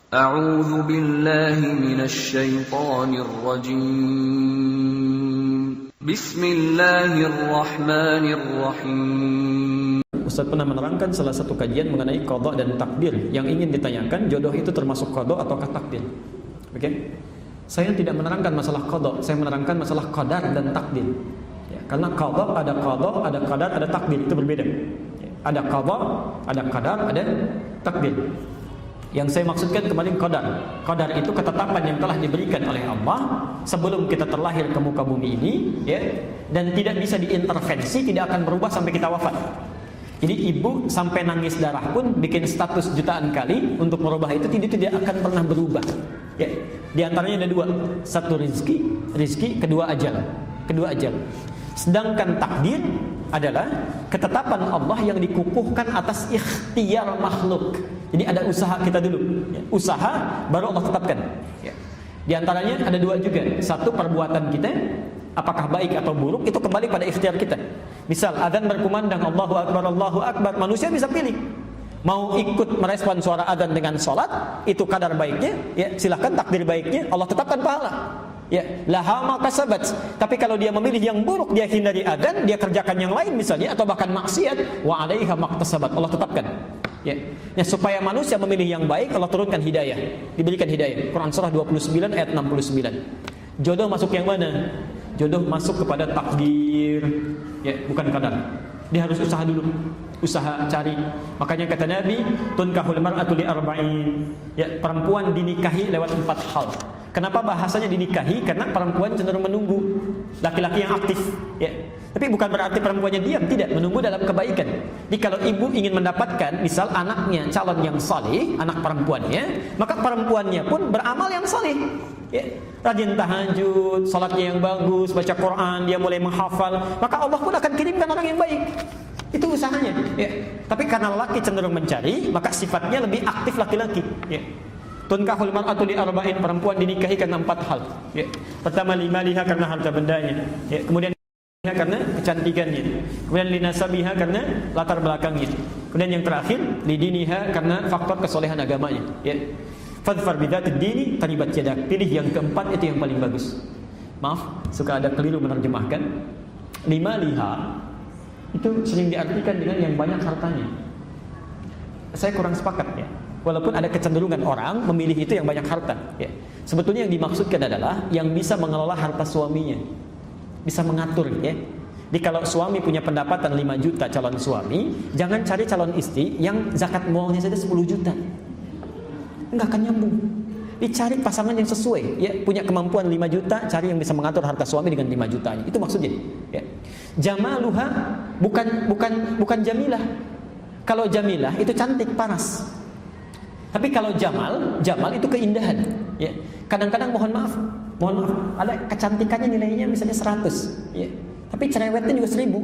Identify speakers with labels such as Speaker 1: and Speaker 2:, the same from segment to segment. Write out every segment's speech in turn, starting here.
Speaker 1: A'udzu billahi minasy syaithanir rajim. Bismillahirrahmanirrahim.
Speaker 2: Ustaz pernah menerangkan salah satu kajian mengenai qada dan takdir. Yang ingin ditanyakan, jodoh itu termasuk qada ataukah takdir? Oke? Saya tidak menerangkan masalah qada, saya menerangkan masalah qadar dan takdir. Ya, karena qada, ada qadar, ada takdir, itu berbeda. Ya, ada qada, ada qadar, ada takdir. Yang saya maksudkan kemarin qadar. Qadar itu ketetapan yang telah diberikan oleh Allah sebelum kita terlahir ke muka bumi ini, ya, dan tidak bisa diintervensi, tidak akan berubah sampai kita wafat. Jadi ibu sampai nangis darah pun bikin status jutaan kali untuk merubah itu tidak akan pernah berubah. Ya, di antaranya ada dua, satu rizki, kedua ajal. Sedangkan takdir adalah ketetapan Allah yang dikukuhkan atas ikhtiar makhluk. Jadi ada usaha kita dulu, ya, usaha baru Allah tetapkan. Ya. Di antaranya ada dua juga, satu perbuatan kita, apakah baik atau buruk itu kembali pada ikhtiar kita. Misal adzan berkumandang Allahu Akbar, manusia bisa pilih. Mau ikut merespon suara adzan dengan salat, itu kadar baiknya, ya silahkan, takdir baiknya Allah tetapkan pahala. Ya, laha ma kasabat. Tapi kalau dia memilih yang buruk, dia hindari adzan, dia kerjakan yang lain misalnya atau bahkan maksiat, wa 'alaiha maktasabat, Allah tetapkan. Ya. Ya, supaya manusia memilih yang baik, Allah turunkan hidayah, diberikan hidayah. Quran surah 29 ayat 69. Jodoh masuk yang mana? Jodoh masuk kepada takdir, ya, bukan qadar. Dia harus usaha dulu, usaha cari. Makanya kata Nabi, tunkahul mar'atu li arba'in. Ya, perempuan dinikahi lewat 4 hal. Kenapa bahasanya dinikahi? Karena perempuan cenderung menunggu laki-laki yang aktif, ya. Tapi bukan berarti perempuannya diam, tidak, menunggu dalam kebaikan. Jadi kalau ibu ingin mendapatkan misal anaknya calon yang saleh, anak perempuannya, maka perempuannya pun beramal yang saleh. Ya, rajin tahajud, salatnya yang bagus, baca Quran, dia mulai menghafal, maka Allah pun akan kirimkan orang yang baik. Itu usahanya, ya. Tapi karena laki cenderung mencari, maka sifatnya lebih aktif laki-laki, ya. Tunkahul mar'atu li arba'in, perempuan dinikahi karena 4 hal. Ya. Pertama, limaliha, karena harta bendanya. Ya. Kemudian karena kecantikannya. Kemudian linasabiha, karena latar belakangnya. Kemudian yang terakhir, lidiniha, karena faktor kesolehan agamanya. Ya. Fadfar bidzatid dini taribat yadak. Pilih yang keempat, itu yang paling bagus. Maaf, suka ada keliru menerjemahkan. Limaliha itu sering diartikan dengan yang banyak hartanya. Saya kurang sepakat, ya. Walaupun ada kecenderungan orang memilih itu yang banyak harta, ya. Sebetulnya yang dimaksudkan adalah yang bisa mengelola harta suaminya, bisa mengatur, ya. Jadi kalau suami punya pendapatan 5 juta calon suami, jangan cari calon istri yang zakat mualnya saja 10 juta. Enggak akan nyambung. Dicari pasangan yang sesuai, ya, punya kemampuan 5 juta, cari yang bisa mengatur harta suami dengan 5 jutanya. Itu maksudnya, ya. Jamaluha bukan jamilah. Kalau jamilah itu cantik, paras. Tapi kalau jamal itu keindahan, ya. Kadang-kadang mohon maaf, ada kecantikannya nilainya misalnya 100, ya. Tapi cerewetnya juga 1000.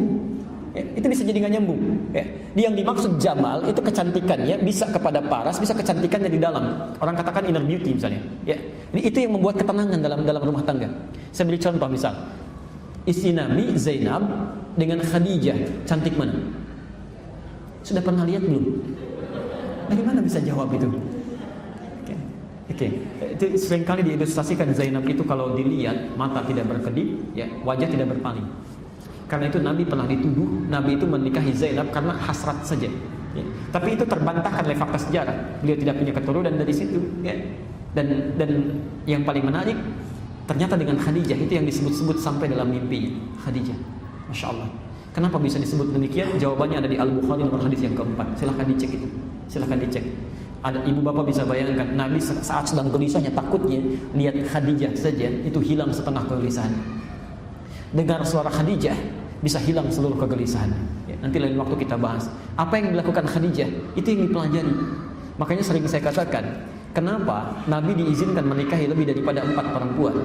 Speaker 2: Ya, itu bisa jadi nggak nyambung, ya. Yang dimaksud jamal itu kecantikannya bisa kepada paras, bisa kecantikannya di dalam. Orang katakan inner beauty misalnya, ya. Ini itu yang membuat ketenangan dalam rumah tangga. Saya beri contoh, misal istri Nabi Zainab dengan Khadijah, cantik mana? Sudah pernah lihat belum? Bagaimana bisa jawab itu? Oke. Itu seringkali diilustrasikan Zainab itu kalau dilihat mata tidak berkedip, ya, wajah tidak berpaling. Karena itu Nabi pernah dituduh, Nabi itu menikahi Zainab karena hasrat saja. Ya. Tapi itu terbantahkan oleh fakta sejarah. Beliau tidak punya keturunan dari situ. Ya. Dan yang paling menarik, ternyata dengan Khadijah itu yang disebut-sebut sampai dalam mimpi Khadijah. Masya Allah. Kenapa bisa disebut demikian? Jawabannya ada di Al-Bukhari nomor hadis yang keempat. Silahkan dicek itu. Silahkan dicek. Ada ibu bapak bisa bayangkan, Nabi saat sedang gelisahnya, takutnya lihat Khadijah saja itu hilang setengah kegelisahan. Dengar suara Khadijah bisa hilang seluruh kegelisahan. Ya, nanti lain waktu kita bahas apa yang dilakukan Khadijah, itu yang dipelajari. Makanya sering saya katakan, kenapa Nabi diizinkan menikahi lebih daripada 4 perempuan?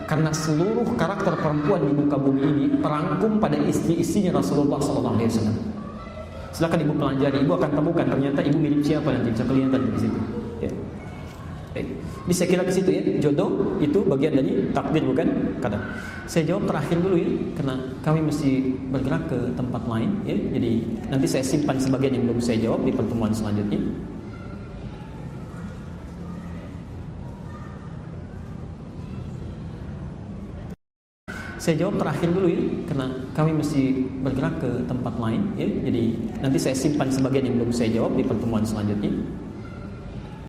Speaker 2: Karena seluruh karakter perempuan di muka bumi ini terangkum pada istri-istrinya Rasulullah SAW. Silakan ibu pelajari, ibu akan temukan ternyata ibu mirip siapa nanti, bisa kelihatan di situ. Ya. Jadi saya kira ke situ, ya, jodoh itu bagian dari takdir, bukan qadar. Saya jawab terakhir dulu, ya, karena kami mesti bergerak ke tempat lain, ya. Jadi nanti saya simpan sebagian yang belum saya jawab di pertemuan selanjutnya. saya jawab terakhir dulu ya, karena kami mesti bergerak ke tempat lain ya. Jadi nanti saya simpan sebagian yang belum saya jawab di pertemuan selanjutnya.